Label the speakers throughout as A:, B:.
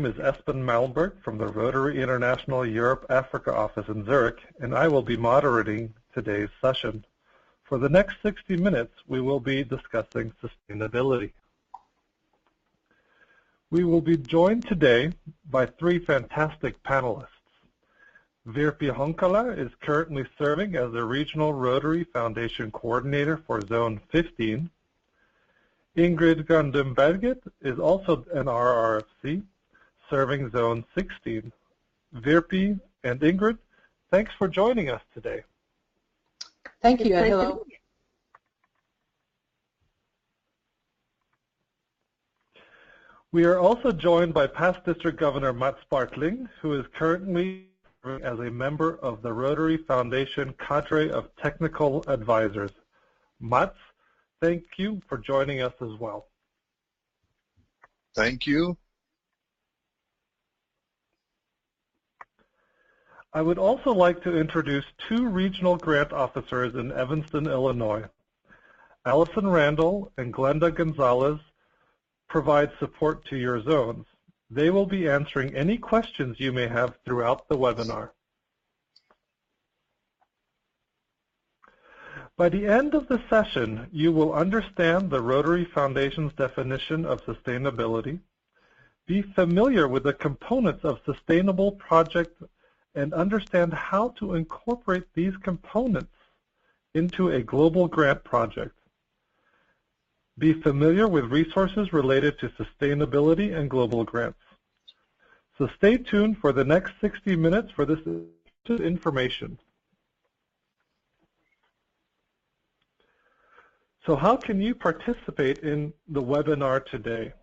A: name is Espen Malmberg from the Rotary International Europe-Africa office in Zurich, and I will be moderating today's session. For the next 60 minutes, we will be discussing sustainability. We will be joined today by three fantastic panelists. Virpi Honkala is currently serving as the Regional Rotary Foundation Coordinator for Zone 15. Ingrid Grandum-Berget is also an RRFC, serving Zone 16. Virpi and Ingrid, thanks for joining us today.
B: Thank you. Hello.
A: We are also joined by past District Governor Mats Bartling, who is currently serving as a member of the Rotary Foundation cadre of technical advisors. Mats, thank you for joining us as well.
C: Thank you.
A: I would also like to introduce two regional grant officers in Evanston, Illinois. Allison Randall and Glenda Gonzalez provide support to your zones. They will be answering any questions you may have throughout the webinar. By the end of the session, you will understand the Rotary Foundation's definition of sustainability, be familiar with the components of sustainable project, and understand how to incorporate these components into a global grant project. Be familiar with resources related to sustainability and global grants. So stay tuned for the next 60 minutes for this information. So how can you participate in the webinar today?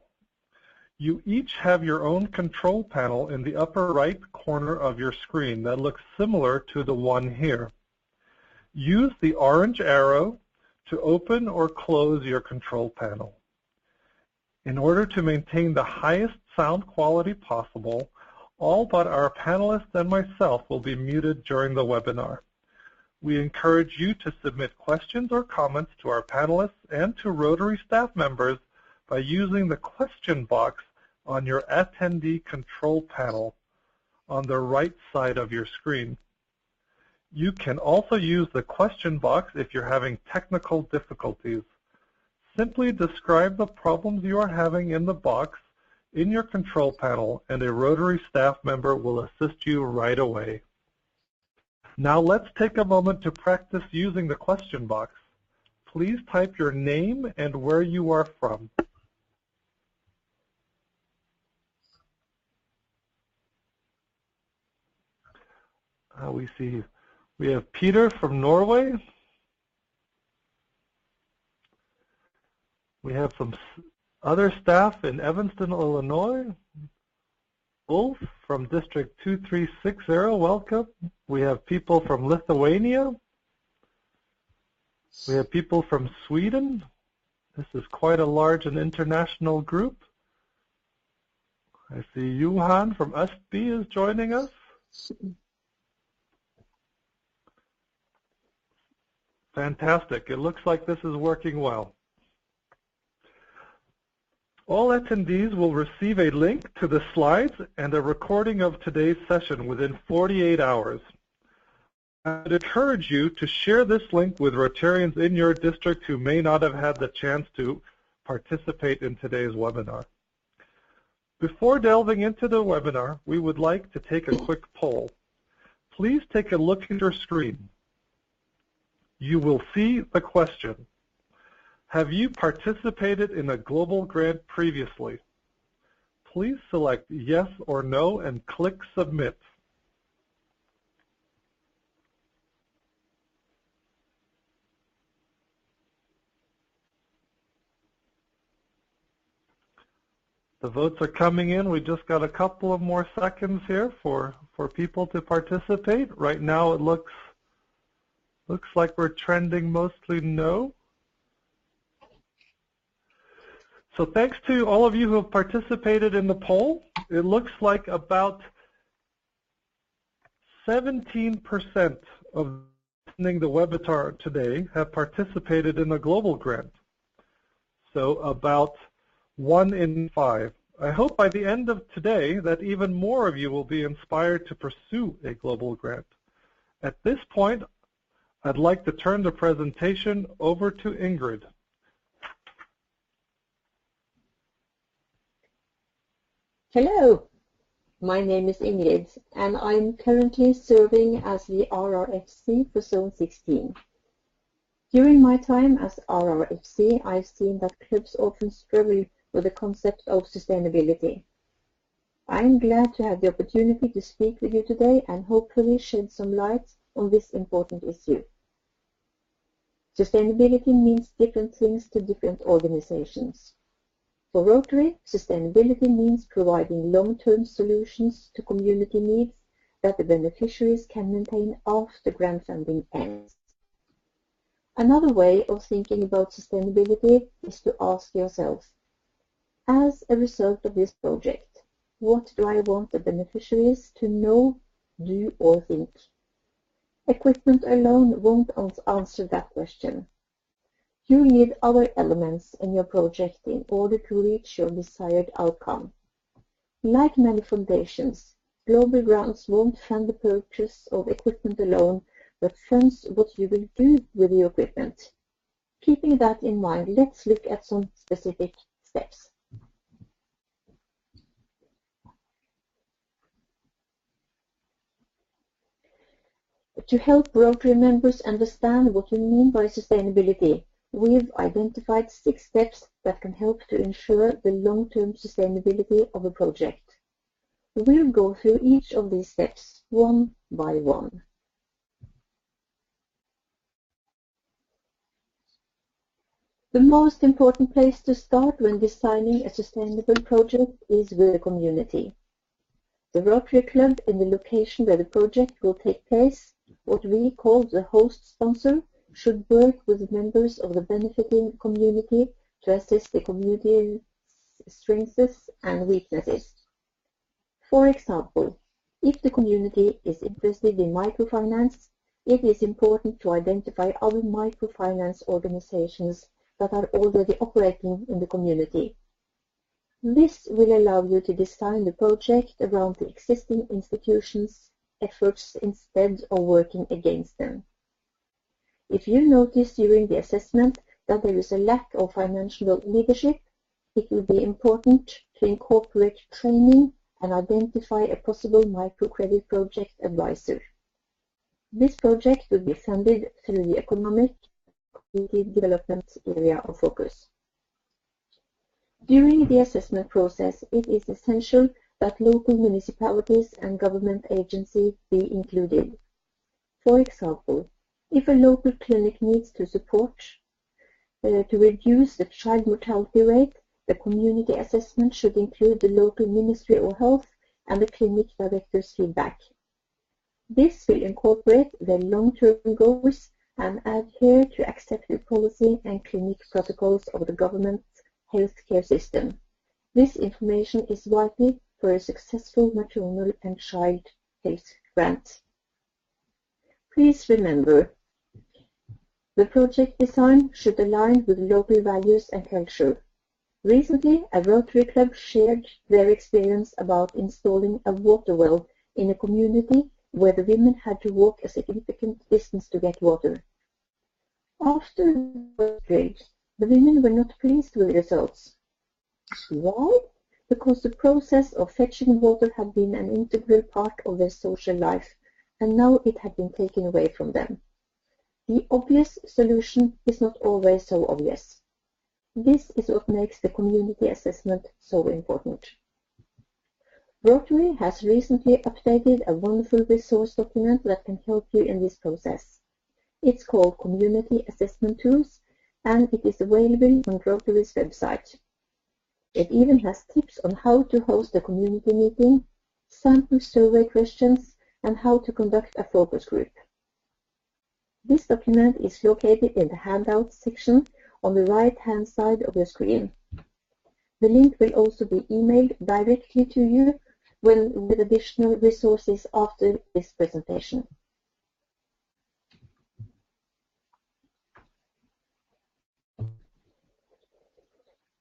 A: You each have your own control panel in the upper right corner of your screen that looks similar to the one here. Use the orange arrow to open or close your control panel. In order to maintain the highest sound quality possible, all but our panelists and myself will be muted during the webinar. We encourage you to submit questions or comments to our panelists and to Rotary staff members by using the question box on your attendee control panel on the right side of your screen. You can also use the question box if you're having technical difficulties. Simply describe the problems you are having in the box in your control panel, and a Rotary staff member will assist you right away. Now let's take a moment to practice using the question box. Please type your name and where you are from. We have Peter from Norway. We have some other staff in Evanston, Illinois. Ulf from District 2360, welcome. We have people from Lithuania. We have people from Sweden. This is quite a large and international group. I see Johan from Östby is joining us. Fantastic. It looks like this is working well. All attendees will receive a link to the slides and a recording of today's session within 48 hours. I would encourage you to share this link with Rotarians in your district who may not have had the chance to participate in today's webinar. Before delving into the webinar, we would like to take a quick poll. Please take a look at your screen. You will see the question. Have you participated in a global grant previously? Please select yes or no and click submit. The votes are coming in. We just got a couple of more seconds here for people to participate. Right now it looks like we're trending mostly no. So thanks to all of you who have participated in the poll. It looks like about 17% of attending the webinar today have participated in a global grant. So about 1 in 5 I hope by the end of today that even more of you will be inspired to pursue a global grant. At this point, I'd like to turn the presentation over to Ingrid.
B: Hello, my name is Ingrid, and I'm currently serving as the RRFC for Zone 16. During my time as RRFC, I've seen that clubs often struggle with the concept of sustainability. I'm glad to have the opportunity to speak with you today and hopefully shed some light on this important issue. Sustainability means different things to different organizations. For Rotary, sustainability means providing long-term solutions to community needs that the beneficiaries can maintain after grant funding ends. Another way of thinking about sustainability is to ask yourself, as a result of this project, what do I want the beneficiaries to know, do, or think? Equipment alone won't answer that question. You need other elements in your project in order to reach your desired outcome. Like many foundations, global grants won't fund the purchase of equipment alone, but funds what you will do with the equipment. Keeping that in mind, let's look at some specific steps. To help Rotary members understand what we mean by sustainability, we've identified 6 steps that can help to ensure the long-term sustainability of a project. We'll go through each of these steps one by one. The most important place to start when designing a sustainable project is with the community. The Rotary Club in the location where the project will take place, what we call the host sponsor, should work with members of the benefiting community to assess the community's strengths and weaknesses. For example, if the community is interested in microfinance, it is important to identify other microfinance organizations that are already operating in the community. This will allow you to design the project around the existing institutions' efforts instead of working against them. If you notice during the assessment that there is a lack of financial leadership, it will be important to incorporate training and identify a possible microcredit project advisor. This project will be funded through the economic community development area of focus. During the assessment process, it is essential that local municipalities and government agencies be included. For example, if a local clinic needs to support to reduce the child mortality rate, the community assessment should include the local Ministry of Health and the clinic director's feedback. This will incorporate their long-term goals and adhere to accepted policy and clinic protocols of the government's healthcare system. This information is vital for a successful maternal and child health grant. Please remember, the project design should align with local values and culture. Recently, a Rotary Club shared their experience about installing a water well in a community where the women had to walk a significant distance to get water. After the drill, the women were not pleased with the results. Why? Because the process of fetching water had been an integral part of their social life, and now it had been taken away from them. The obvious solution is not always so obvious. This is what makes the community assessment so important. Rotary has recently updated a wonderful resource document that can help you in this process. It's called Community Assessment Tools, and it is available on Rotary's website. It even has tips on how to host a community meeting, sample survey questions, and how to conduct a focus group. This document is located in the Handouts section on the right-hand side of your screen. The link will also be emailed directly to you with additional resources after this presentation.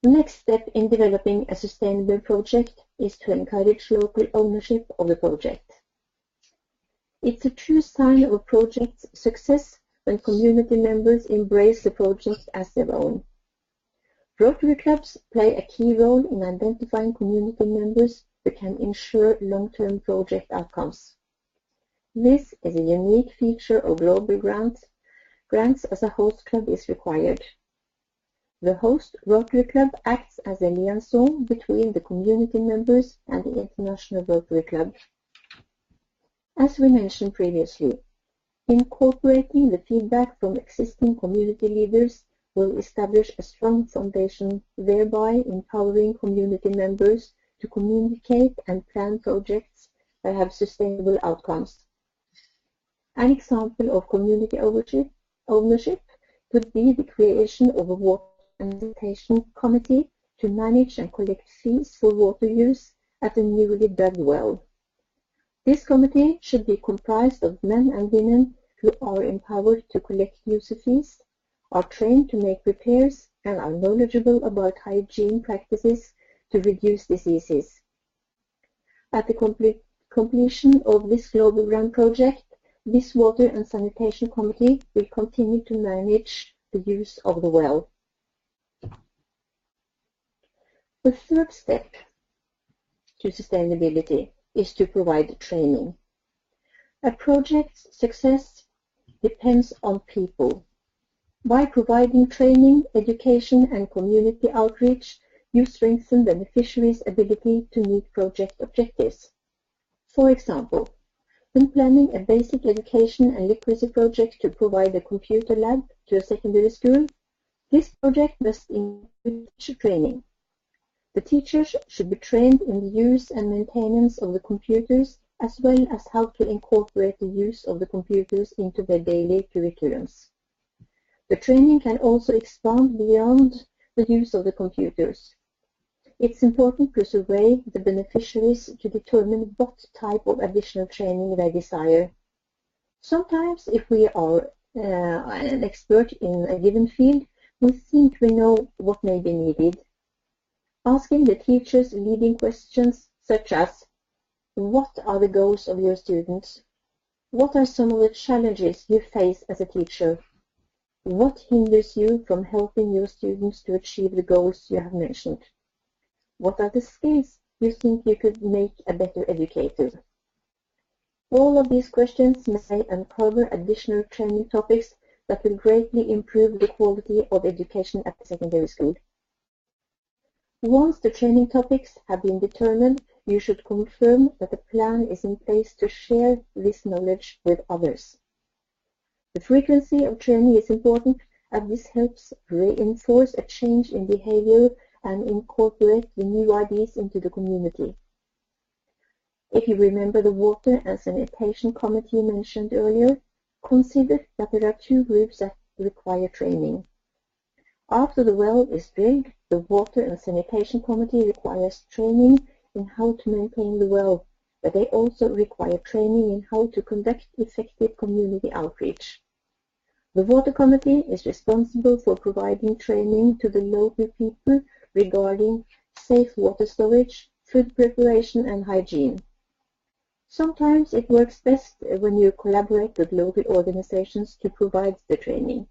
B: The next step in developing a sustainable project is to encourage local ownership of the project. It's a true sign of a project's success when community members embrace the project as their own. Rotary clubs play a key role in identifying community members who can ensure long-term project outcomes. This is a unique feature of global grants as a host club is required. The host Rotary Club acts as a liaison between the community members and the International Rotary Club. As we mentioned previously, incorporating the feedback from existing community leaders will establish a strong foundation, thereby empowering community members to communicate and plan projects that have sustainable outcomes. An example of community ownership could be the creation of a water and sanitation committee to manage and collect fees for water use at a newly dug well. This committee should be comprised of men and women who are empowered to collect user fees, are trained to make repairs, and are knowledgeable about hygiene practices to reduce diseases. At the completion of this global grant project, this Water and Sanitation Committee will continue to manage the use of the well. The third step to sustainability is to provide training. A project's success depends on people. By providing training, education, and community outreach, you strengthen beneficiaries' ability to meet project objectives. For example, when planning a basic education and literacy project to provide a computer lab to a secondary school, this project must include teacher training. The teachers should be trained in the use and maintenance of the computers, as well as how to incorporate the use of the computers into their daily curriculums. The training can also expand beyond the use of the computers. It's important to survey the beneficiaries to determine what type of additional training they desire. Sometimes, if we are an expert in a given field, we think we know what may be needed. Asking the teachers leading questions such as, what are the goals of your students? What are some of the challenges you face as a teacher? What hinders you from helping your students to achieve the goals you have mentioned? What are the skills you think you could make a better educator? All of these questions may uncover additional training topics that will greatly improve the quality of education at the secondary school. Once the training topics have been determined, you should confirm that a plan is in place to share this knowledge with others. The frequency of training is important, as this helps reinforce a change in behavior and incorporate the new ideas into the community. If you remember the Water and Sanitation Committee mentioned earlier, consider that there are two groups that require training. After the well is drilled, the Water and Sanitation Committee requires training in how to maintain the well, but they also require training in how to conduct effective community outreach. The Water Committee is responsible for providing training to the local people regarding safe water storage, food preparation, and hygiene. Sometimes it works best when you collaborate with local organizations to provide the training.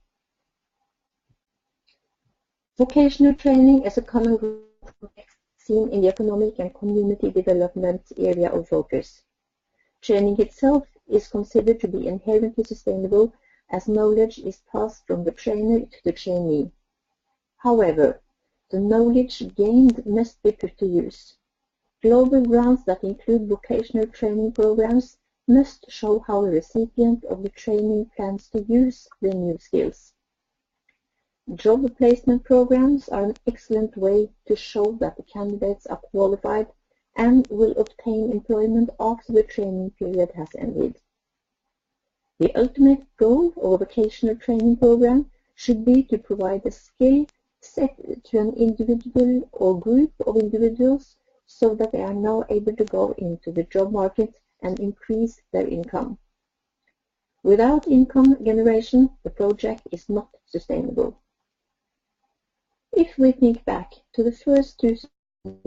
B: Vocational training is a common group seen in the economic and community development area of focus. Training itself is considered to be inherently sustainable as knowledge is passed from the trainer to the trainee. However, the knowledge gained must be put to use. Global grants that include vocational training programs must show how the recipient of the training plans to use the new skills. Job placement programs are an excellent way to show that the candidates are qualified and will obtain employment after the training period has ended. The ultimate goal of a vocational training program should be to provide a skill set to an individual or group of individuals so that they are now able to go into the job market and increase their income. Without income generation, the project is not sustainable. If we think back to the first two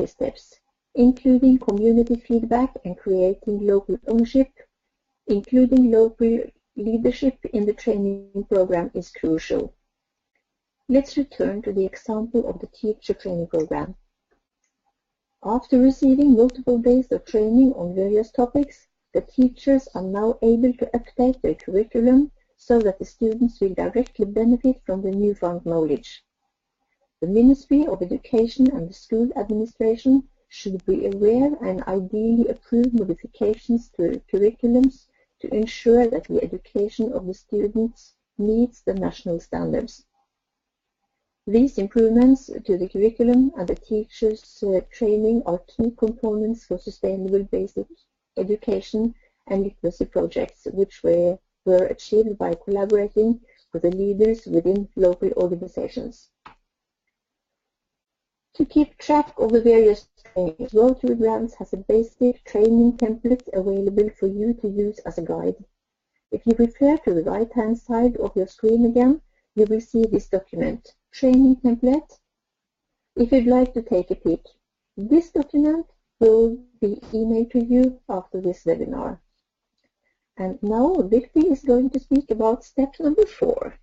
B: steps, including community feedback and creating local ownership, including local leadership in the training program is crucial. Let's return to the example of the teacher training program. After receiving multiple days of training on various topics, the teachers are now able to update their curriculum so that the students will directly benefit from the newfound knowledge. The Ministry of Education and the school administration should be aware and ideally approve modifications to curriculums to ensure that the education of the students meets the national standards. These improvements to the curriculum and the teachers' training are key components for sustainable basic education and literacy projects, which were achieved by collaborating with the leaders within local organizations. To keep track of the various trainings, Rotary Grants has a basic training template available for you to use as a guide. If you refer to the right-hand side of your screen again, you will see this document, Training Template. If you'd like to take a peek, this document will be emailed to you after this webinar. And now Virpi is going to speak about step number 4.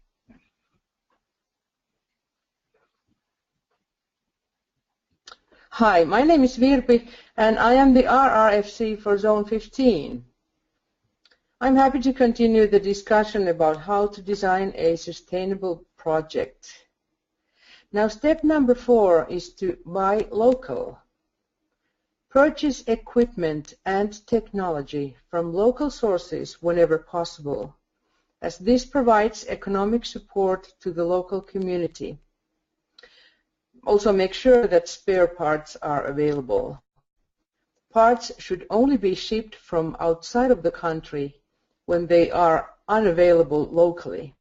C: Hi, my name is Virpi and I am the RRFC for Zone 15. I'm happy to continue the discussion about how to design a sustainable project. Now step number 4 is to buy local. Purchase equipment and technology from local sources whenever possible, as this provides economic support to the local community. Also make sure that spare parts are available. Parts should only be shipped from outside of the country when they are unavailable locally.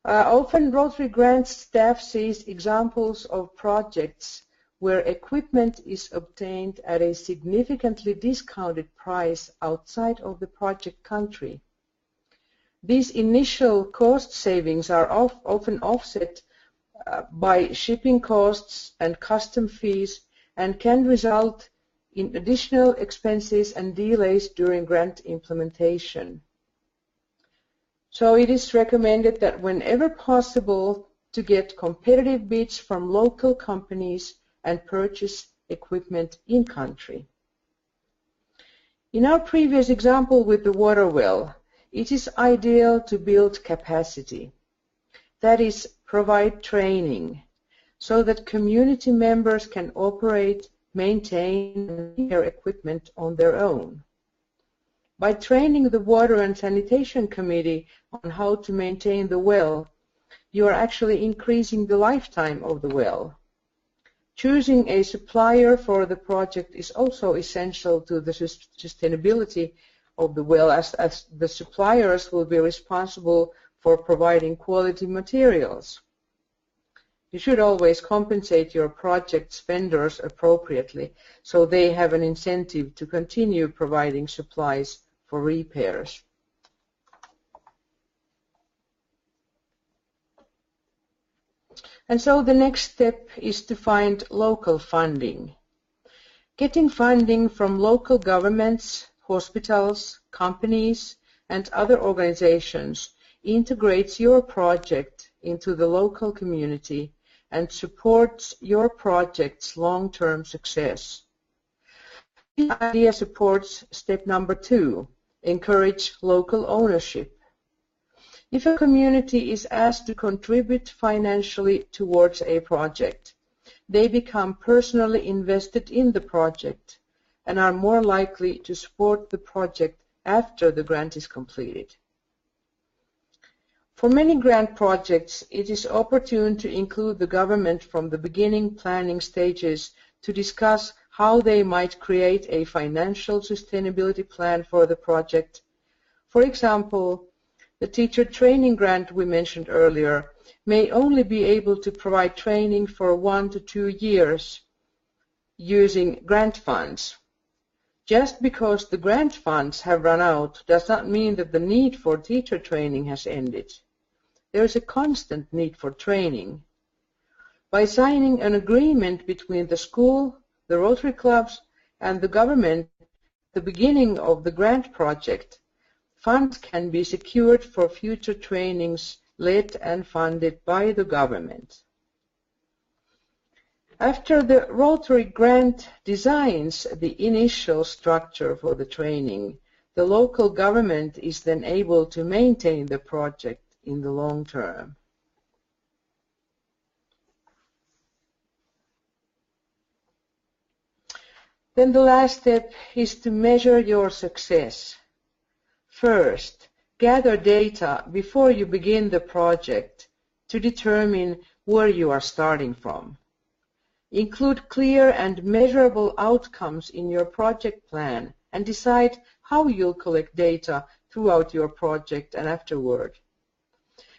C: Often Rotary Grants staff sees examples of projects where equipment is obtained at a significantly discounted price outside of the project country. These initial cost savings are often offset by shipping costs and custom fees and can result in additional expenses and delays during grant implementation. So it is recommended that whenever possible to get competitive bids from local companies and purchase equipment in country. In our previous example with the water well, it is ideal to build capacity. That is, provide training so that community members can operate, maintain, and repair equipment on their own. By training the Water and Sanitation Committee on how to maintain the well, you are actually increasing the lifetime of the well. Choosing a supplier for the project is also essential to the sustainability of the well, as the suppliers will be responsible for providing quality materials. You should always compensate your project's vendors appropriately so they have an incentive to continue providing supplies for repairs. And so the next step is to find local funding. Getting funding from local governments, hospitals, companies, and other organizations integrates your project into the local community and supports your project's long-term success. This idea supports step number 2, encourage local ownership. If a community is asked to contribute financially towards a project, they become personally invested in the project and are more likely to support the project after the grant is completed. For many grant projects, it is opportune to include the government from the beginning planning stages to discuss how they might create a financial sustainability plan for the project. For example, the teacher training grant we mentioned earlier may only be able to provide training for 1 to 2 years using grant funds. Just because the grant funds have run out does not mean that the need for teacher training has ended. There is a constant need for training. By signing an agreement between the school, the Rotary clubs, and the government at the beginning of the grant project, funds can be secured for future trainings led and funded by the government. After the Rotary grant designs the initial structure for the training, the local government is then able to maintain the project in the long term. Then the last step is to measure your success. First, gather data before you begin the project to determine where you are starting from. Include clear and measurable outcomes in your project plan and decide how you'll collect data throughout your project and afterward.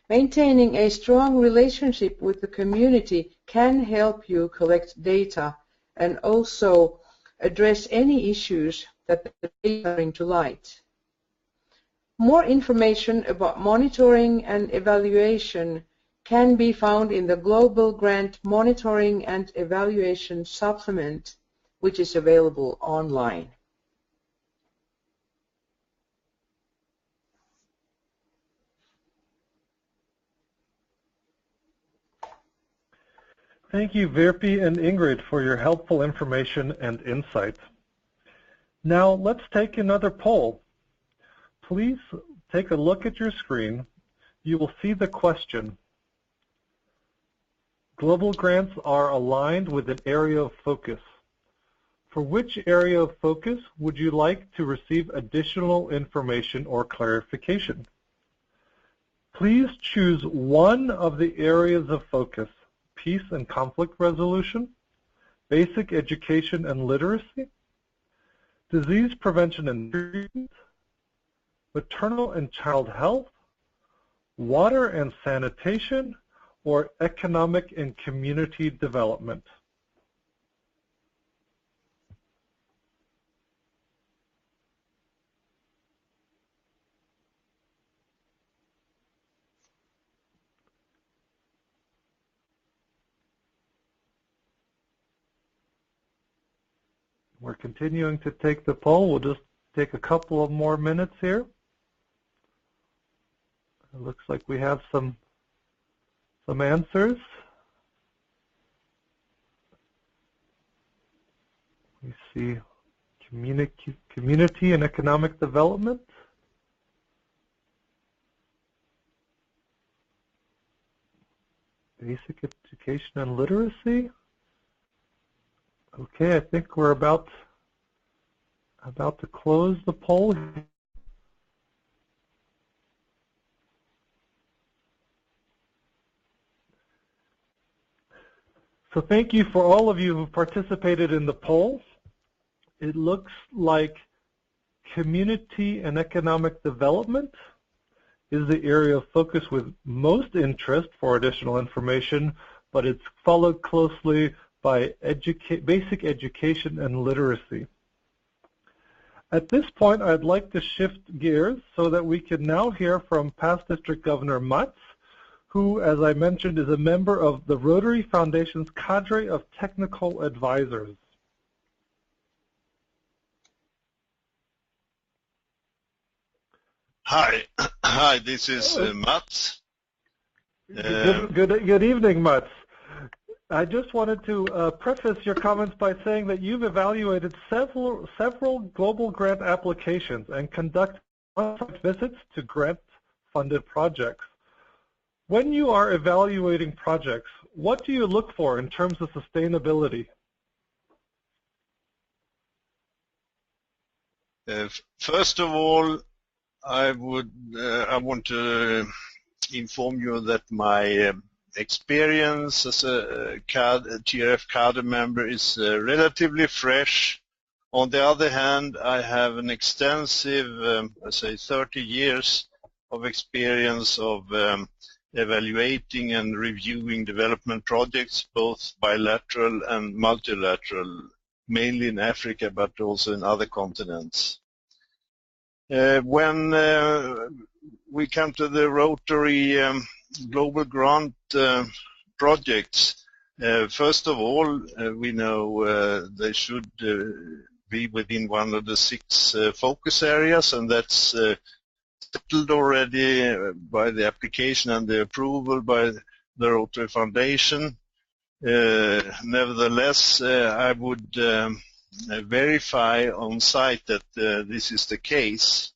C: Maintaining a strong relationship with the community can help you collect data and also address any issues that the data bring to light. More information about monitoring and evaluation can be found in the Global Grant Monitoring and Evaluation Supplement, which is available online.
A: Thank you, Virpi and Ingrid, for your helpful information and insight. Now let's take another poll. Please take a look at your screen. You will see the question. Global grants are aligned with an area of focus. For which area of focus would you like to receive additional information or clarification? Please choose one of the areas of focus: peace and conflict resolution, basic education and literacy, disease prevention and treatment, maternal and child health, water and sanitation, or economic and community development. We're continuing to take the poll. We'll just take a couple of more minutes here. It looks like we have some answers. We see community and economic development. Basic education and literacy. Okay, I think we're about to close the poll. So thank you for all of you who participated in the poll. It looks like community and economic development is the area of focus with most interest for additional information, but it's followed closely by basic education and literacy. At this point, I'd like to shift gears so that we can now hear from past District Governor Mats, who, as I mentioned, is a member of the Rotary Foundation's cadre of technical advisors.
D: Hi, this is Mats.
A: Good evening, Mats. I just wanted to preface your comments by saying that you've evaluated several global grant applications and conducted on-site visits to grant-funded projects. When you are evaluating projects, what do you look for in terms of sustainability?
D: First of all, I want to inform you that my experience as a TRF cadre member is relatively fresh. On the other hand, I have an extensive, let's say 30 years of experience of evaluating and reviewing development projects, both bilateral and multilateral, mainly in Africa, but also in other continents. When we come to the Rotary Global Grant projects, First of all, we know they should be within one of the 6 focus areas, and that's settled already by the application and the approval by the Rotary Foundation. Nevertheless, I would verify on site that this is the case.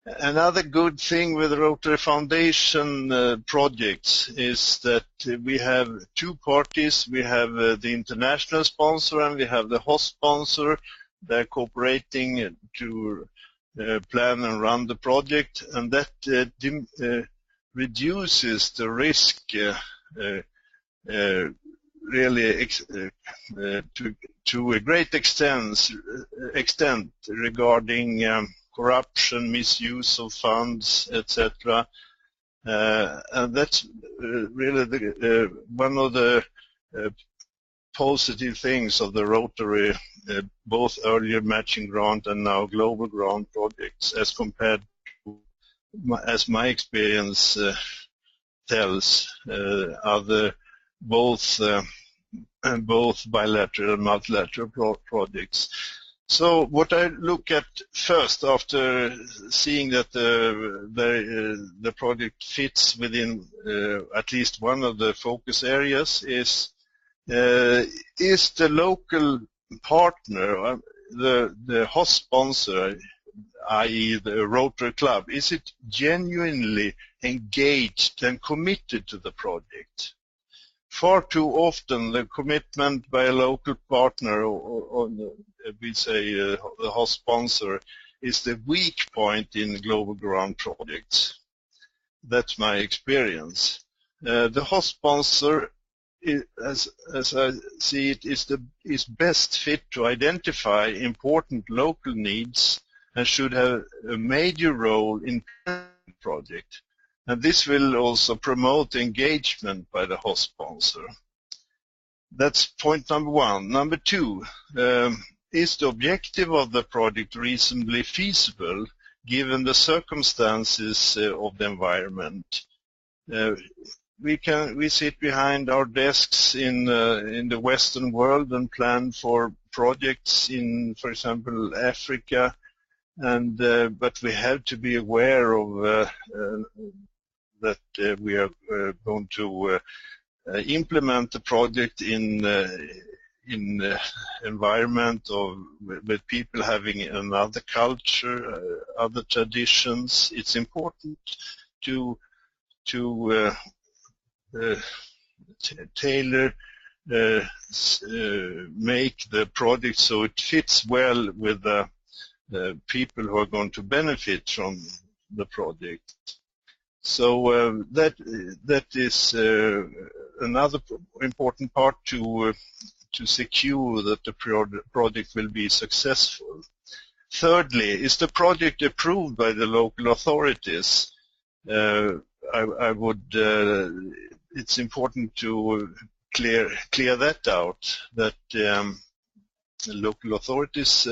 D: Another good thing with Rotary Foundation projects is that we have 2 parties. We have the international sponsor and we have the host sponsor. They're cooperating to plan and run the project, and that reduces the risk really to a great extent regarding corruption, misuse of funds, etc. And that's really one of the positive things of the Rotary, both earlier matching grant and now global grant projects, as compared to, as my experience tells, other both bilateral and multilateral projects. So what I look at first, after seeing that the project fits within at least one of the focus areas, is the local partner, the host sponsor, i.e. the Rotary Club, is it genuinely engaged and committed to the project? Far too often the commitment by a local partner, or we say the host sponsor, is the weak point in global grant projects. That's my experience. The host sponsor, as I see it, is best fit to identify important local needs and should have a major role in the project. And this will also promote engagement by the host sponsor. That's point number 1. Number 2, is the objective of the project reasonably feasible given the circumstances of the environment? We sit behind our desks in the Western world and plan for projects in, for example, Africa, and but we have to be aware of that we are going to implement the project in environment with people having another culture, other traditions. It's important to tailor, make the project so it fits well with the people who are going to benefit from the project. So that is another important part to secure that the project will be successful. Thirdly, is the project approved by the local authorities? I would. It's important to clear that out. That the local authorities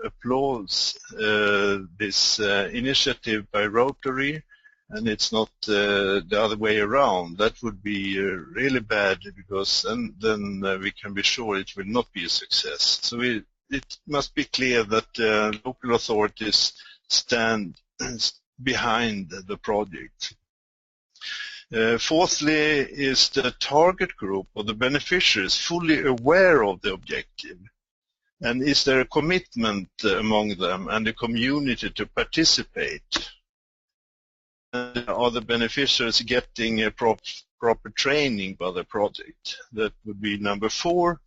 D: applauds this initiative by Rotary, and it's not the other way around. That would be really bad, because then we can be sure it will not be a success. So it must be clear that local authorities stand behind the project. Fourthly, is the target group or the beneficiaries fully aware of the objective? And is there a commitment among them and the community to participate? Are the beneficiaries getting a proper training by the project? That would be number 4.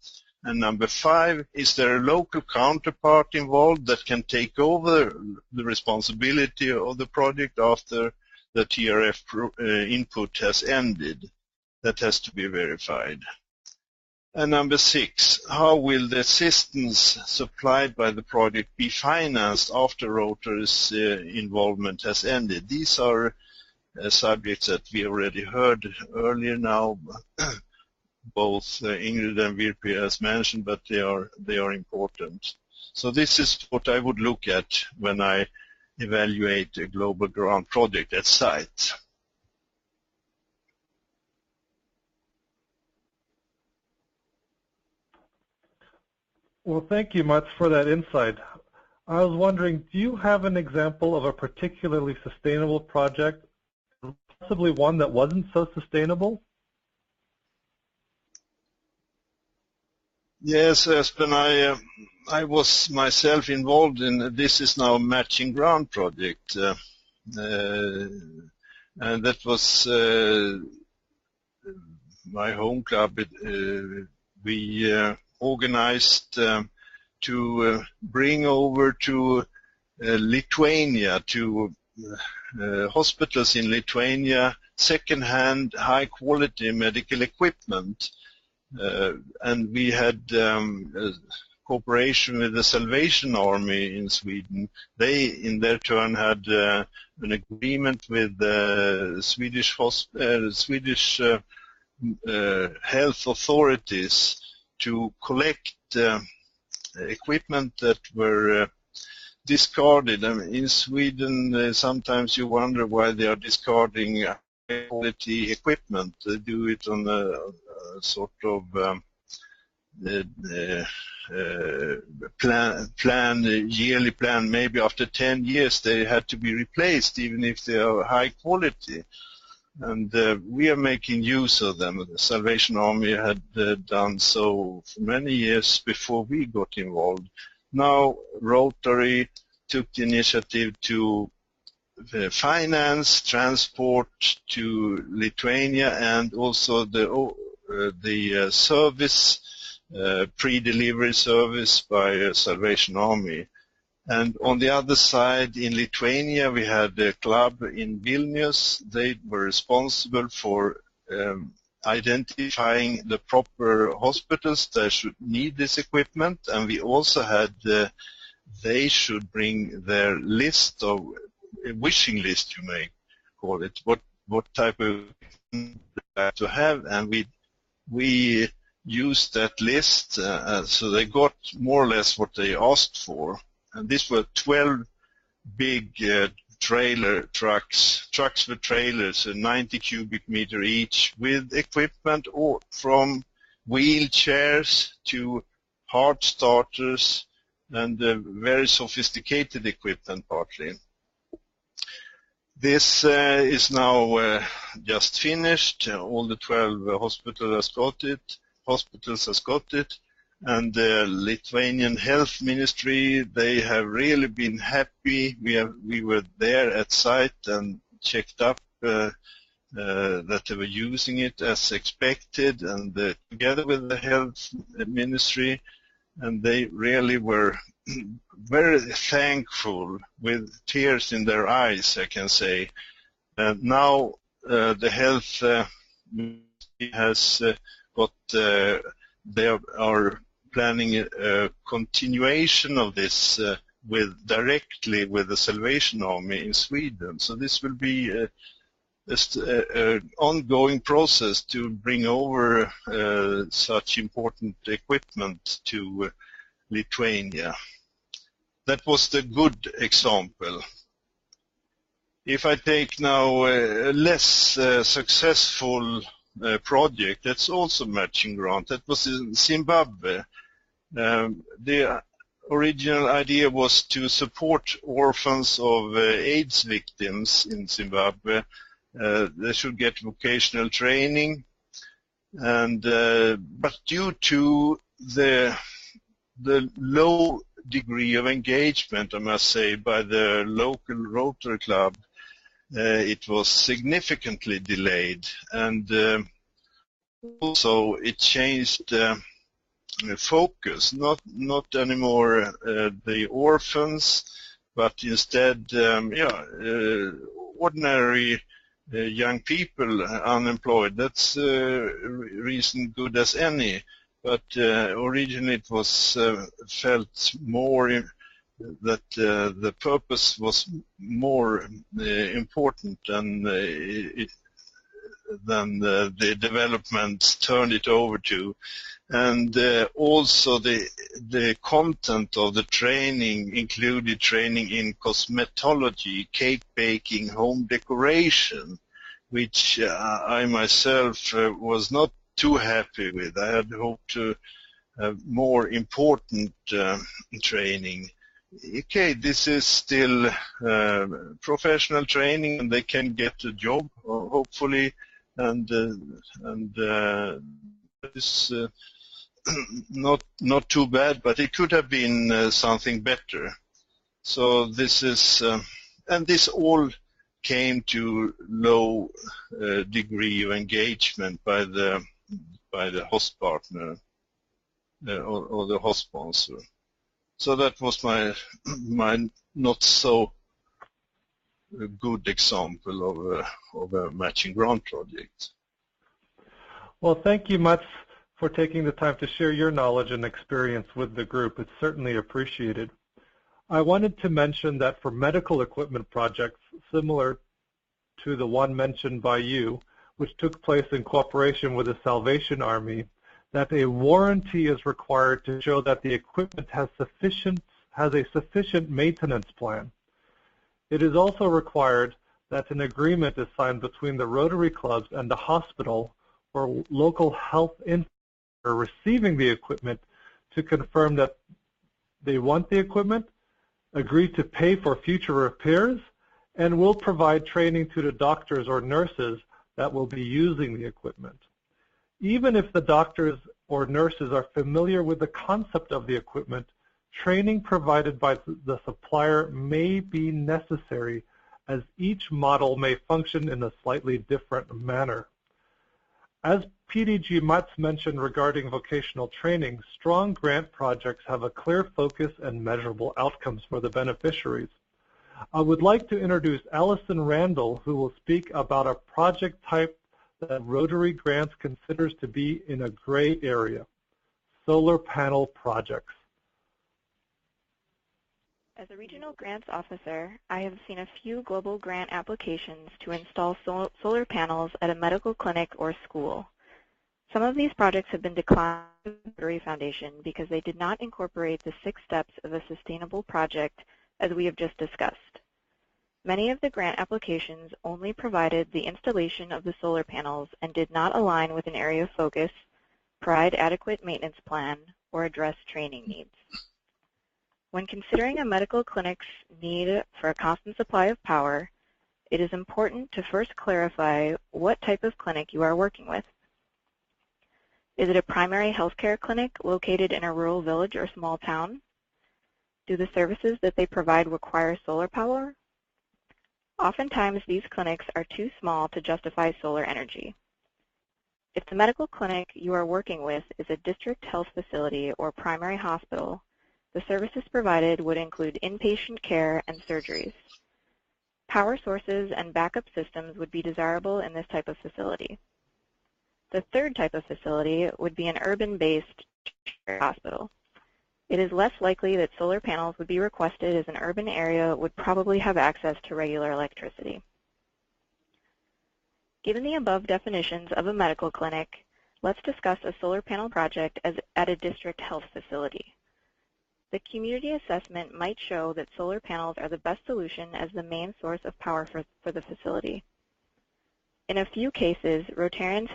D: And number 5, is there a local counterpart involved that can take over the responsibility of the project after the TRF input has ended? That has to be verified. And number 6, how will the assistance supplied by the project be financed after Rotary's involvement has ended? These are subjects that we already heard earlier now, both Ingrid and Virpi as mentioned, but they are important. So this is what I would look at when I evaluate a global grant project at site.
A: Well, thank you, Mats, for that insight. I was wondering, do you have an example of a particularly sustainable project, possibly one that wasn't so sustainable?
D: Yes, Espen, I was myself involved in This Is Now Matching Ground project, and that was my home club. We organized to bring over to Lithuania, to hospitals in Lithuania, second-hand, high-quality medical equipment. And we had cooperation with the Salvation Army in Sweden. They, in their turn, had an agreement with the Swedish health authorities to collect equipment that were discarded. I mean, in Sweden, sometimes you wonder why they are discarding quality equipment. They do it on a sort of yearly plan. Maybe after 10 years they had to be replaced, even if they are high quality. And we are making use of them. The Salvation Army had done so for many years before we got involved. Now Rotary took the initiative to finance transport to Lithuania, and also the service, pre-delivery service by Salvation Army. And on the other side, in Lithuania, we had a club in Vilnius. They were responsible for identifying the proper hospitals that should need this equipment, and we also had they should bring their list of wishing list, you may call it, what type of to have, and we used that list, so they got more or less what they asked for. And these were 12 big trailer trucks with trailers, 90 cubic meter each, with equipment from wheelchairs to heart starters and very sophisticated equipment partly. This is now just finished. All the 12 hospitals has got it. And the Lithuanian Health Ministry, they have really been happy. We were there at site and checked up that they were using it as expected, and together with the Health Ministry, and they really were very thankful, with tears in their eyes, I can say. Now the Health Ministry has got, they are planning a continuation of this directly with the Salvation Army in Sweden. So this will be an ongoing process to bring over such important equipment to Lithuania. That was the good example. If I take now a less successful project, that's also matching grant. That was in Zimbabwe. The original idea was to support orphans of AIDS victims in Zimbabwe. They should get vocational training, and but due to the low degree of engagement, I must say, by the local Rotary Club, it was significantly delayed, and also it changed focus, not anymore the orphans, but instead ordinary young people unemployed. That's reason good as any, but originally it was felt more that the purpose was more important than the development turned it over to. And also the content of the training included training in cosmetology, cake baking, home decoration, which I myself was not too happy with. I had hoped to more important training. Okay, this is still professional training, and they can get a job, hopefully, and that is not too bad, but it could have been something better. So this is, and this all came to low degree of engagement by the host partner or the host sponsor. So that was my not so good example of a matching grant project.
A: Well, thank you, Mats, for taking the time to share your knowledge and experience with the group. It's certainly appreciated. I wanted to mention that for medical equipment projects similar to the one mentioned by you, which took place in cooperation with the Salvation Army, that a warranty is required to show that the equipment has a sufficient maintenance plan. It is also required that an agreement is signed between the Rotary clubs and the hospital or local health infrastructure receiving the equipment to confirm that they want the equipment, agree to pay for future repairs, and will provide training to the doctors or nurses that will be using the equipment. Even if the doctors or nurses are familiar with the concept of the equipment, training provided by the supplier may be necessary, as each model may function in a slightly different manner. As PDG Mats mentioned regarding vocational training, strong grant projects have a clear focus and measurable outcomes for the beneficiaries. I would like to introduce Allison Randall, who will speak about a project type that Rotary Grants considers to be in a gray area, solar panel projects.
E: As a regional grants officer, I have seen a few global grant applications to install solar panels at a medical clinic or school. Some of these projects have been declined by the Rotary Foundation because they did not incorporate the 6 steps of a sustainable project as we have just discussed. Many of the grant applications only provided the installation of the solar panels and did not align with an area of focus, provide adequate maintenance plan, or address training needs. When considering a medical clinic's need for a constant supply of power, it is important to first clarify what type of clinic you are working with. Is it a primary healthcare clinic located in a rural village or small town? Do the services that they provide require solar power? Oftentimes, these clinics are too small to justify solar energy. If the medical clinic you are working with is a district health facility or primary hospital, the services provided would include inpatient care and surgeries. Power sources and backup systems would be desirable in this type of facility. The third type of facility would be an urban-based hospital. It is less likely that solar panels would be requested as an urban area would probably have access to regular electricity. Given the above definitions of a medical clinic, let's discuss a solar panel project at a district health facility. The community assessment might show that solar panels are the best solution as the main source of power for the facility. In a few cases, Rotarians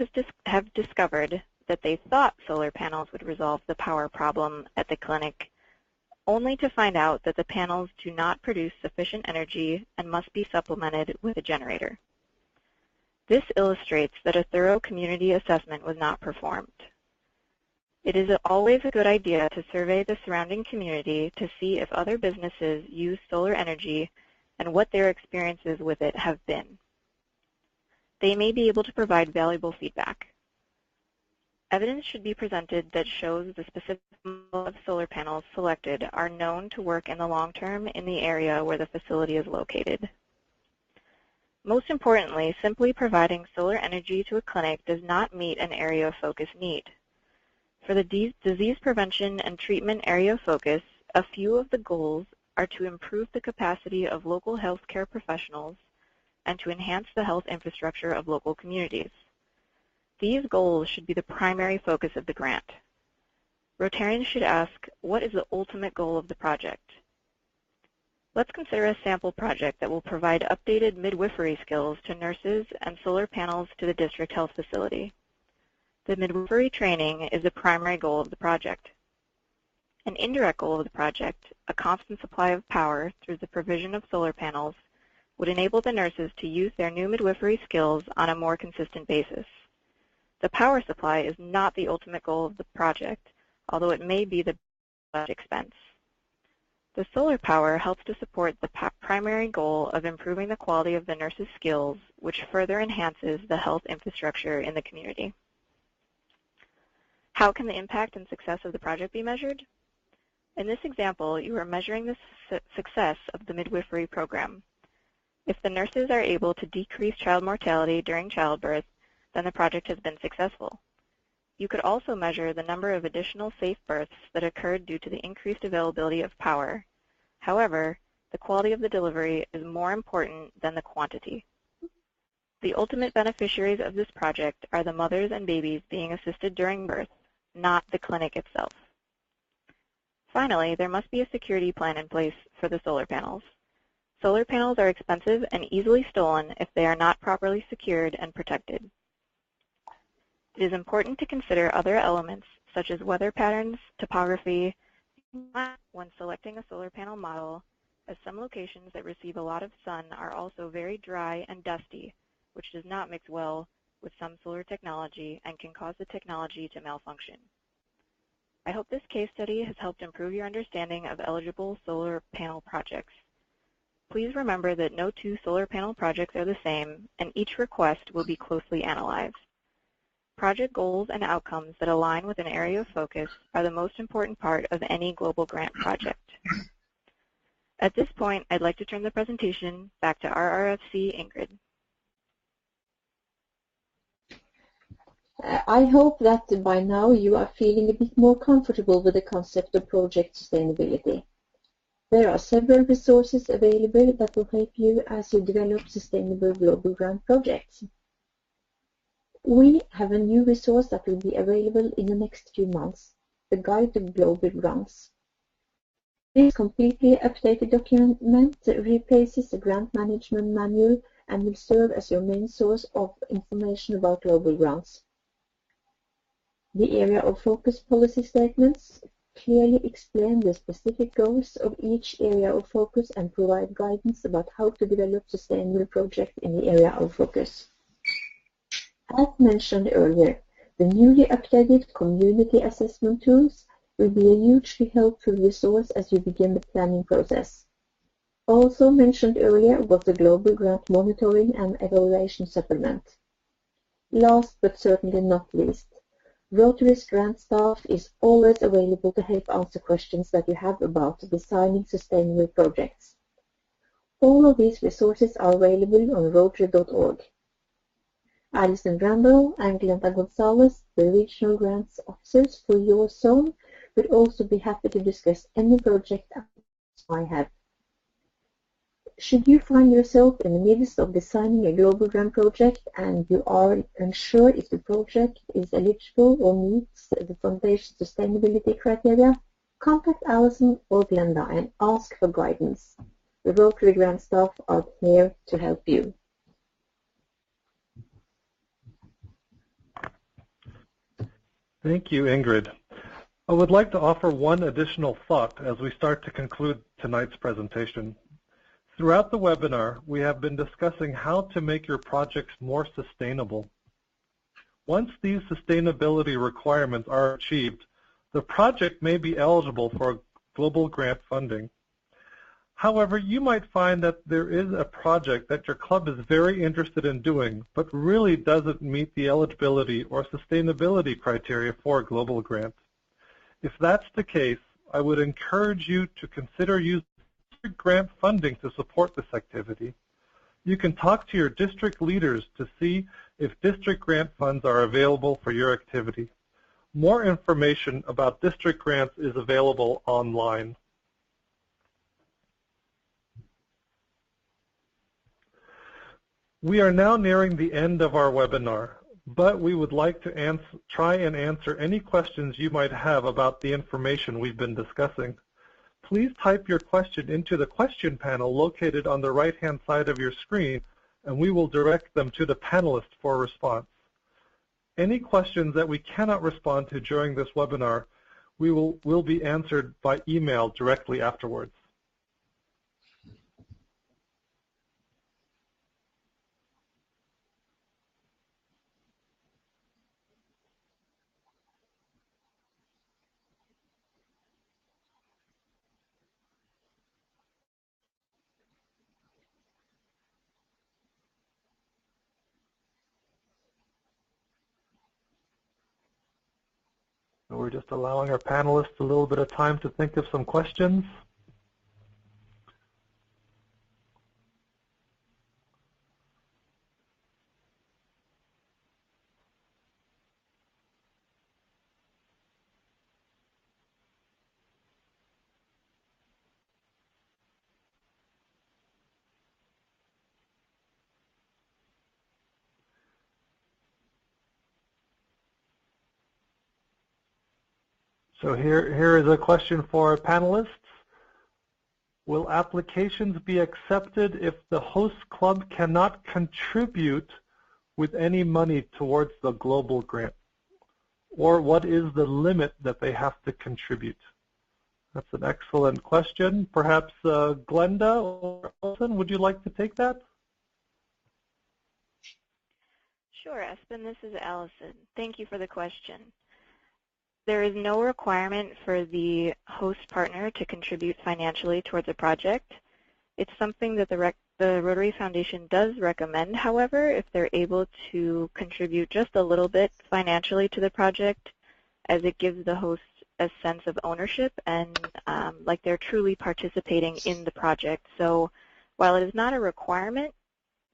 E: have discovered that they thought solar panels would resolve the power problem at the clinic, only to find out that the panels do not produce sufficient energy and must be supplemented with a generator. This illustrates that a thorough community assessment was not performed. It is always a good idea to survey the surrounding community to see if other businesses use solar energy and what their experiences with it have been. They may be able to provide valuable feedback. Evidence should be presented that shows the specific model of solar panels selected are known to work in the long term in the area where the facility is located. Most importantly, simply providing solar energy to a clinic does not meet an area of focus need. For the disease prevention and treatment area of focus, a few of the goals are to improve the capacity of local healthcare professionals and to enhance the health infrastructure of local communities. These goals should be the primary focus of the grant. Rotarians should ask, what is the ultimate goal of the project? Let's consider a sample project that will provide updated midwifery skills to nurses and solar panels to the district health facility. The midwifery training is the primary goal of the project. An indirect goal of the project, a constant supply of power through the provision of solar panels, would enable the nurses to use their new midwifery skills on a more consistent basis. The power supply is not the ultimate goal of the project, although it may be the expense. The solar power helps to support the primary goal of improving the quality of the nurses' skills, which further enhances the health infrastructure in the community. How can the impact and success of the project be measured? In this example, you are measuring the success of the midwifery program. If the nurses are able to decrease child mortality during childbirth, then the project has been successful. You could also measure the number of additional safe births that occurred due to the increased availability of power. However, the quality of the delivery is more important than the quantity. The ultimate beneficiaries of this project are the mothers and babies being assisted during birth, not the clinic itself. Finally, there must be a security plan in place for the solar panels. Solar panels are expensive and easily stolen if they are not properly secured and protected. It is important to consider other elements such as weather patterns, topography, when selecting a solar panel model, as some locations that receive a lot of sun are also very dry and dusty, which does not mix well with some solar technology and can cause the technology to malfunction. I hope this case study has helped improve your understanding of eligible solar panel projects. Please remember that no two solar panel projects are the same, and each request will be closely analyzed. Project goals and outcomes that align with an area of focus are the most important part of any global grant project. At this point, I'd like to turn the presentation back to RRFC Ingrid.
B: I hope that by now you are feeling a bit more comfortable with the concept of project sustainability. There are several resources available that will help you as you develop sustainable global grant projects. We have a new resource that will be available in the next few months, the Guide to Global Grants. This completely updated document replaces the grant management manual and will serve as your main source of information about global grants. The area of focus policy statements clearly explain the specific goals of each area of focus and provide guidance about how to develop sustainable projects in the area of focus. As mentioned earlier, the newly updated community assessment tools will be a hugely helpful resource as you begin the planning process. Also mentioned earlier was the Global Grant Monitoring and Evaluation Supplement. Last but certainly not least, Rotary's grant staff is always available to help answer questions that you have about designing sustainable projects. All of these resources are available on Rotary.org. Alison Randall and Glenda Gonzalez, the regional grants officers for your zone, would also be happy to discuss any project I have. Should you find yourself in the midst of designing a global grant project and you are unsure if the project is eligible or meets the Foundation sustainability criteria, contact Alison or Glenda and ask for guidance. The Rotary grant staff are here to help you.
A: Thank you, Ingrid. I would like to offer one additional thought as we start to conclude tonight's presentation. Throughout the webinar, we have been discussing how to make your projects more sustainable. Once these sustainability requirements are achieved, the project may be eligible for global grant funding. However, you might find that there is a project that your club is very interested in doing, but really doesn't meet the eligibility or sustainability criteria for a global grant. If that's the case, I would encourage you to consider using grant funding to support this activity. You can talk to your district leaders to see if district grant funds are available for your activity. More information about district grants is available online. We are now nearing the end of our webinar, but we would like to try and answer any questions you might have about the information we've been discussing. Please type your question into the question panel located on the right-hand side of your screen, and we will direct them to the panelists for response. Any questions that we cannot respond to during this webinar will be answered by email directly afterwards. So we're just allowing our panelists a little bit of time to think of some questions. So here is a question for our panelists. Will applications be accepted if the host club cannot contribute with any money towards the global grant? Or what is the limit that they have to contribute? That's an excellent question. Perhaps Glenda or Allison, would you like to take that?
E: Sure, Espen, this is Allison. Thank you for the question. There is no requirement for the host partner to contribute financially towards a project. It's something that the Rotary Foundation does recommend, however, if they're able to contribute just a little bit financially to the project, as it gives the host a sense of ownership and like they're truly participating in the project. So while it is not a requirement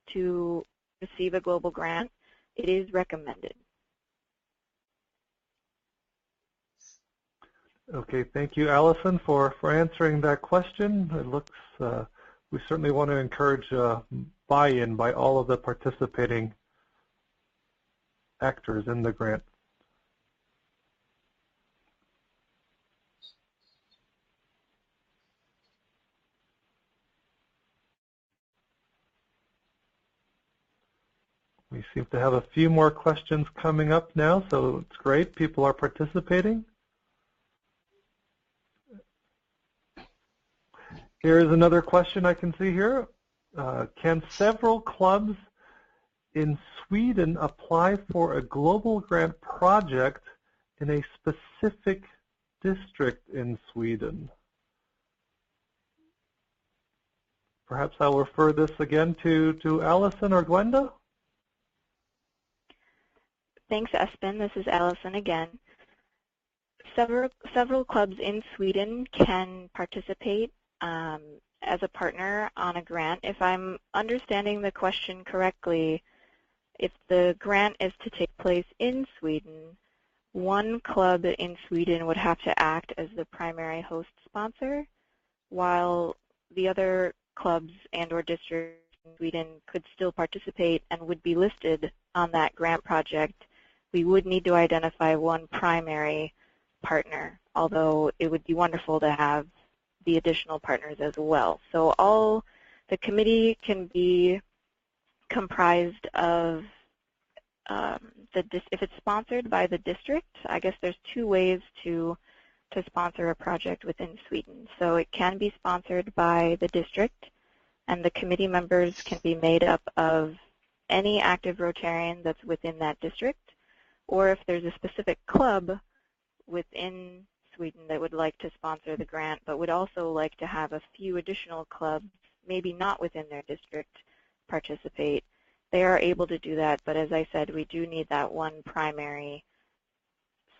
E: to receive a global grant, it is recommended.
A: Okay, thank you, Allison, for answering that question. It looks, we certainly want to encourage buy-in by all of the participating actors in the grant. We seem to have a few more questions coming up now, so it's great. People are participating. Here's another question I can see here. Can several clubs in Sweden apply for a global grant project in a specific district in Sweden? Perhaps I'll refer this again to Allison or Glenda.
E: Thanks, Espen. This is Allison again. Several clubs in Sweden can participate as a partner on a grant. If I'm understanding the question correctly, if the grant is to take place in Sweden, one club in Sweden would have to act as the primary host sponsor, while the other clubs and or districts in Sweden could still participate and would be listed on that grant project. We would need to identify one primary partner, although it would be wonderful to have the additional partners as well. So the committee can be comprised of, if it's sponsored by the district, I guess there's two ways to sponsor a project within Sweden. So it can be sponsored by the district, and the committee members can be made up of any active Rotarian that's within that district, or if there's a specific club within Sweden that would like to sponsor the grant, but would also like to have a few additional clubs, maybe not within their district, participate. They are able to do that, but as I said, we do need that one primary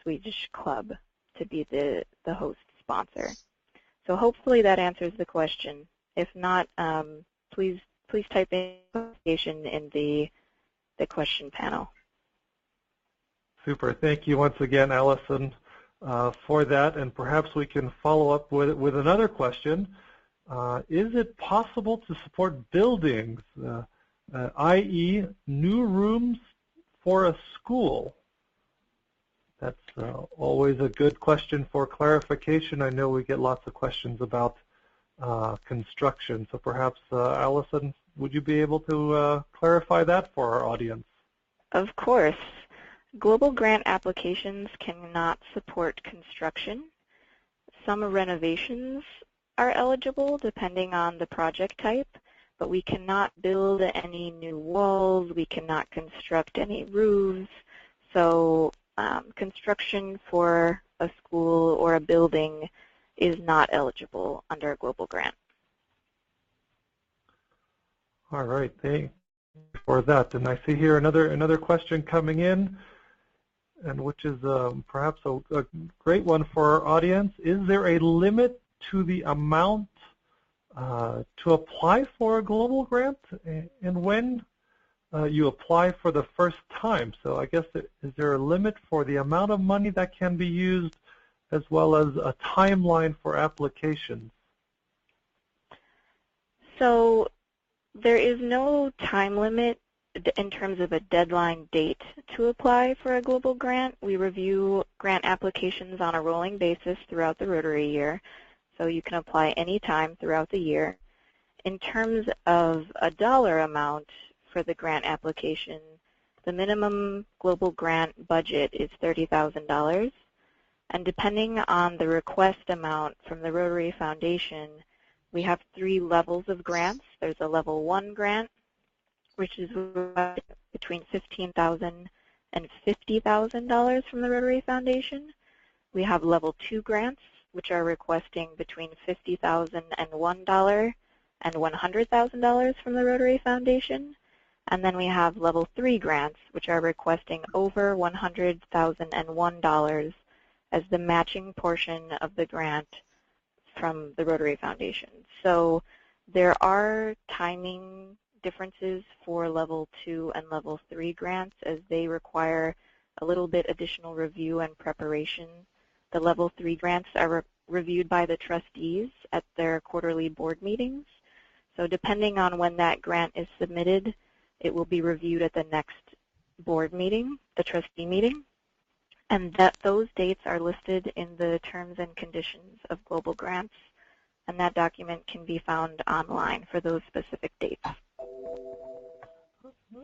E: Swedish club to be the host sponsor. So hopefully that answers the question. If not, please type in the question panel.
A: Super. Thank you once again, Allison, for that. And perhaps we can follow up with another question. Is it possible to support buildings, i.e. new rooms for a school? That's always a good question for clarification. I know we get lots of questions about construction. So perhaps, Allison, would you be able to clarify that for our audience?
E: Of course. Global grant applications cannot support construction. Some renovations are eligible depending on the project type, but we cannot build any new walls, we cannot construct any roofs, so construction for a school or a building is not eligible under a global grant.
A: All right, thank you for that. And I see here another question coming in, and which is perhaps a great one for our audience. Is there a limit to the amount to apply for a global grant, and when you apply for the first time? So I guess, is there a limit for the amount of money that can be used, as well as a timeline for applications?
E: So there is no time limit in terms of a deadline date to apply for a global grant. We review grant applications on a rolling basis throughout the Rotary year, so you can apply any time throughout the year. In terms of a dollar amount for the grant application, the minimum global grant budget is $30,000, and depending on the request amount from the Rotary Foundation, we have 3 levels of grants. There's a level 1 grant, which is between $15,000 and $50,000 from the Rotary Foundation. We have level 2 grants, which are requesting between $50,001 and $100,000 from the Rotary Foundation. And then we have level 3 grants, which are requesting over $100,001 as the matching portion of the grant from the Rotary Foundation. So there are timing differences for level 2 and level 3 grants, as they require a little bit additional review and preparation. The level 3 grants are reviewed by the trustees at their quarterly board meetings. So depending on when that grant is submitted, it will be reviewed at the next board meeting, the trustee meeting, and those dates are listed in the terms and conditions of global grants, and that document can be found online for those specific dates.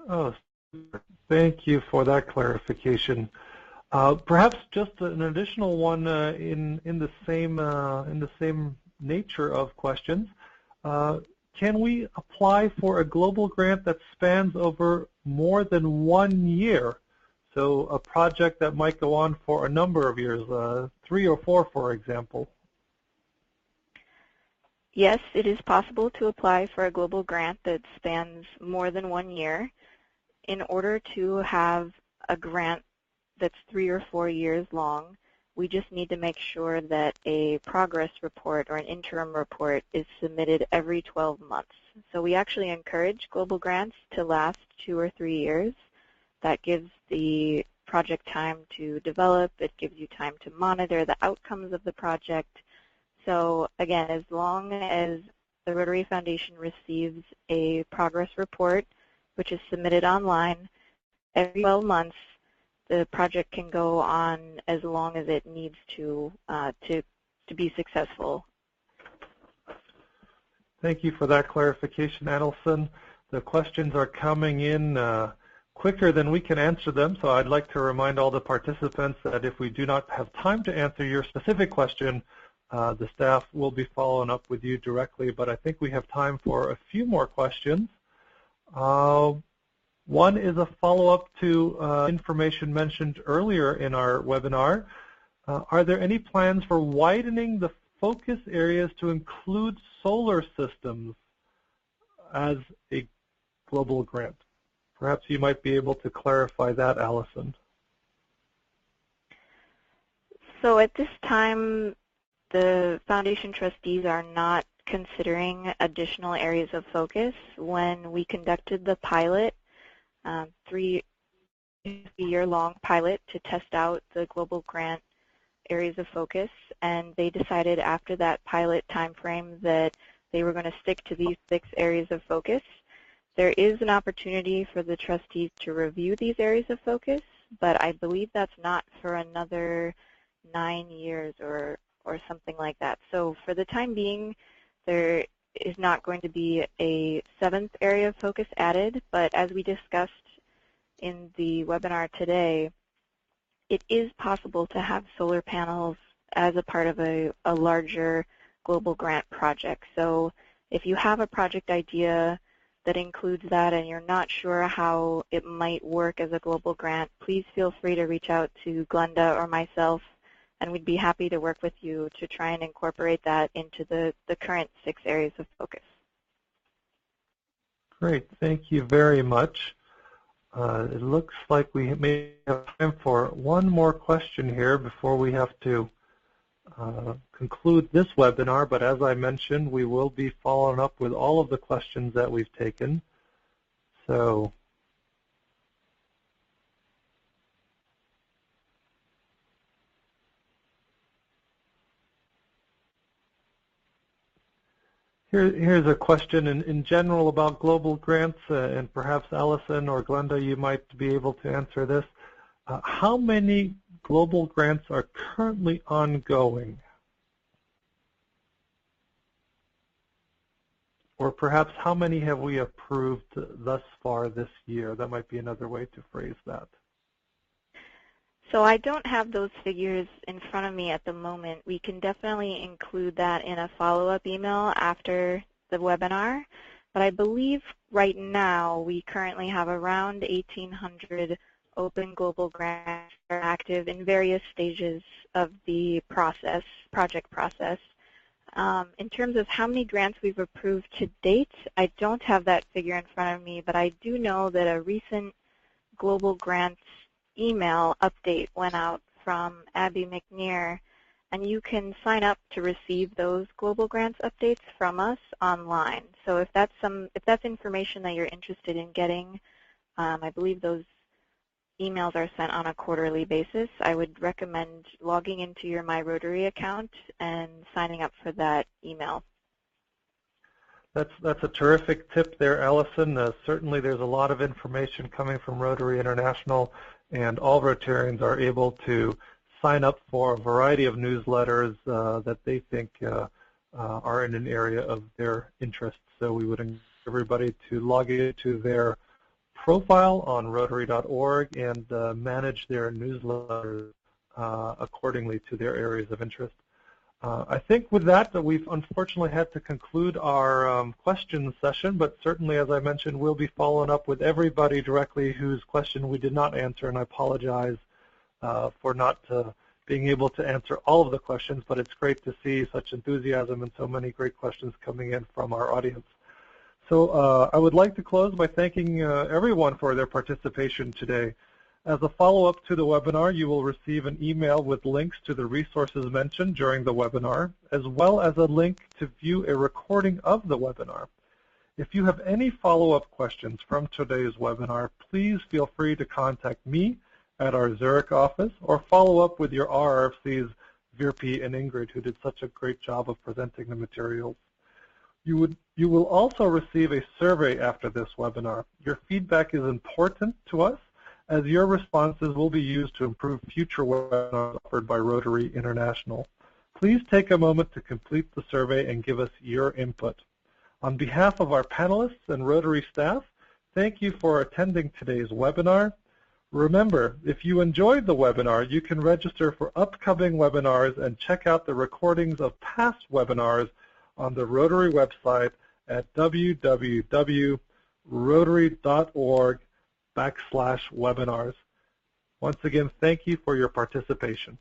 A: Oh, thank you for that clarification. Perhaps just an additional one in the same nature of questions. Can we apply for a global grant that spans over more than 1 year? So a project that might go on for a number of years, 3 or 4, for example.
E: Yes, it is possible to apply for a global grant that spans more than 1 year. In order to have a grant that's 3 or 4 years long, we just need to make sure that a progress report or an interim report is submitted every 12 months. So we actually encourage global grants to last 2 or 3 years. That gives the project time to develop. It gives you time to monitor the outcomes of the project. So again, as long as the Rotary Foundation receives a progress report, which is submitted online, every 12 months, the project can go on as long as it needs to be successful.
A: Thank you for that clarification, Adelson. The questions are coming in quicker than we can answer them, so I'd like to remind all the participants that if we do not have time to answer your specific question, the staff will be following up with you directly, but I think we have time for a few more questions. One is a follow-up to information mentioned earlier in our webinar. Are there any plans for widening the focus areas to include solar systems as a global grant? Perhaps you might be able to clarify that, Allison.
E: So at this time, the Foundation trustees are not considering additional areas of focus. When we conducted the pilot, 3-year-long pilot to test out the global grant areas of focus, and they decided after that pilot time frame that they were going to stick to these 6 areas of focus. There is an opportunity for the trustees to review these areas of focus, but I believe that's not for another 9 years or something like that. So for the time being, there is not going to be a 7th area of focus added, but as we discussed in the webinar today, it is possible to have solar panels as a part of a larger global grant project. So if you have a project idea that includes that and you're not sure how it might work as a global grant, please feel free to reach out to Glenda or myself, and we'd be happy to work with you to try and incorporate that into the current 6 areas of focus.
A: Great, thank you very much. It looks like we may have time for one more question here before we have to conclude this webinar, but as I mentioned, we will be following up with all of the questions that we've taken. So here's a question in general about global grants, and perhaps Allison or Glenda, you might be able to answer this. How many global grants are currently ongoing? Or perhaps how many have we approved thus far this year? That might be another way to phrase that.
E: So I don't have those figures in front of me at the moment. We can definitely include that in a follow-up email after the webinar. But I believe right now we currently have around 1,800 open global grants are active in various stages of the project process. In terms of how many grants we've approved to date, I don't have that figure in front of me, but I do know that a recent global grants email update went out from Abby McNear, and you can sign up to receive those global grants updates from us online. So if that's information that you're interested in getting, I believe those emails are sent on a quarterly basis. I would recommend logging into your MyRotary account and signing up for that email.
A: That's a terrific tip there, Allison. Certainly there's a lot of information coming from Rotary International, and all Rotarians are able to sign up for a variety of newsletters that they think are in an area of their interest. So we would encourage everybody to log into their profile on Rotary.org and manage their newsletters accordingly to their areas of interest. I think with that we've unfortunately had to conclude our question session, but certainly, as I mentioned, we'll be following up with everybody directly whose question we did not answer, and I apologize for not being able to answer all of the questions, but it's great to see such enthusiasm and so many great questions coming in from our audience. So I would like to close by thanking everyone for their participation today. As a follow-up to the webinar, you will receive an email with links to the resources mentioned during the webinar, as well as a link to view a recording of the webinar. If you have any follow-up questions from today's webinar, please feel free to contact me at our Zurich office or follow up with your RRFCs, Virpi and Ingrid, who did such a great job of presenting the materials. You will also receive a survey after this webinar. Your feedback is important to us, as your responses will be used to improve future webinars offered by Rotary International. Please take a moment to complete the survey and give us your input. On behalf of our panelists and Rotary staff, thank you for attending today's webinar. Remember, if you enjoyed the webinar, you can register for upcoming webinars and check out the recordings of past webinars on the Rotary website at www.rotary.org/webinars. Once again, thank you for your participation.